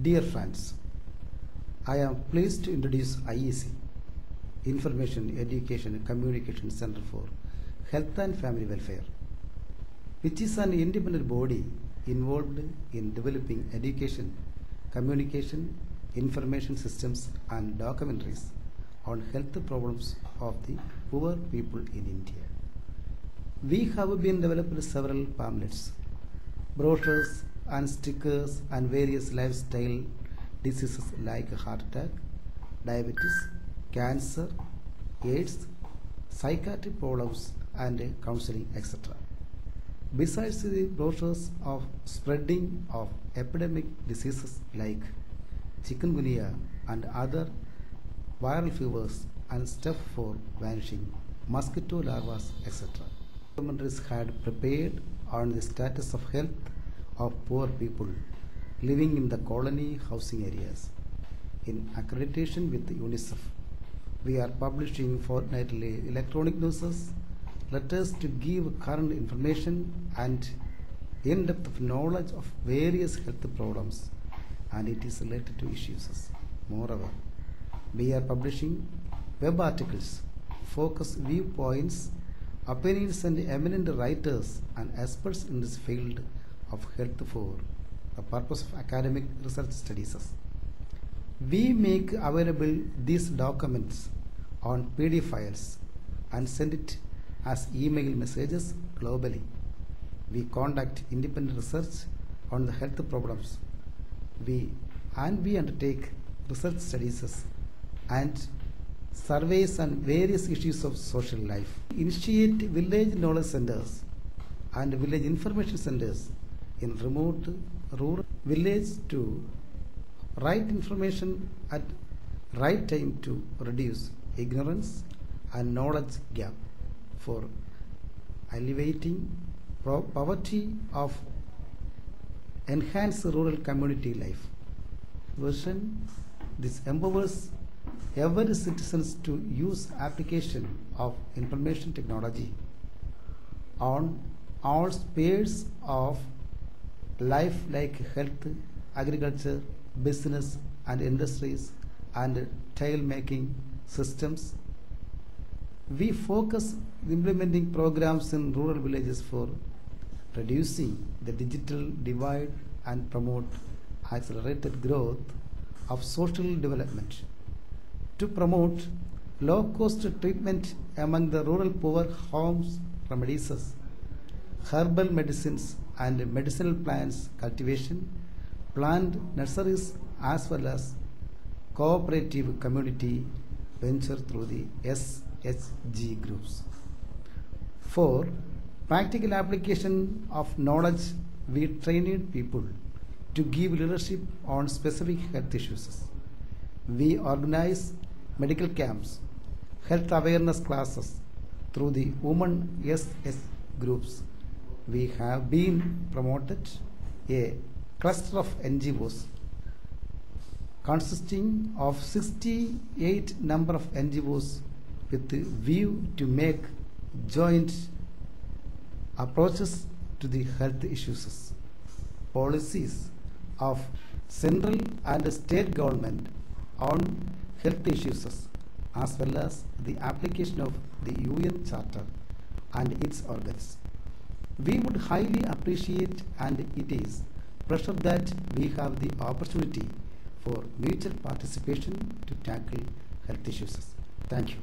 Dear friends, I am pleased to introduce IEC, Information, Education and Communication Center for Health and Family Welfare, which is an independent body involved in developing education, communication, information systems and documentaries on health problems of the poor people in India. We have been developed several pamphlets, brochures and stickers and various lifestyle diseases like heart attack, diabetes, cancer, AIDS, psychiatric problems and counseling, etc. Besides the brochures of spreading of epidemic diseases like chikungunya and other viral fevers and stuff for vanishing, mosquito larvae, etc. Documentaries had prepared on the status of health of poor people living in the colony housing areas. In accreditation with UNICEF, we are publishing fortnightly electronic news, letters to give current information and in-depth knowledge of various health problems and it is related to issues. Moreover, we are publishing web articles, focus viewpoints, opinions and eminent writers and experts in this field of health for the purpose of academic research studies. We make available these documents on PDF files and send it as email messages globally. We conduct independent research on the health problems. We undertake research studies and surveys on various issues of social life. Initiate village knowledge centers and village information centers in remote rural village to right information at right time to reduce ignorance and knowledge gap for alleviating poverty of enhance rural community life. Version this empowers every citizens to use application of information technology on all spheres of life like health, agriculture, business and industries and tile making systems. We focus implementing programs in rural villages for reducing the digital divide and promote accelerated growth of social development. To promote low-cost treatment among the rural poor homes remedies, herbal medicines and medicinal plants cultivation, plant nurseries as well as cooperative community venture through the SHG groups. For practical application of knowledge, we trained people to give leadership on specific health issues. We organize medical camps, health awareness classes through the Women SS groups. We have been promoted a cluster of NGOs consisting of 68 number of NGOs with the view to make joint approaches to the health issues. Policies of central and state government on health issues as well as the application of the UN Charter and its organs. We would highly appreciate and it is pleasure that we have the opportunity for mutual participation to tackle health issues. Thank you.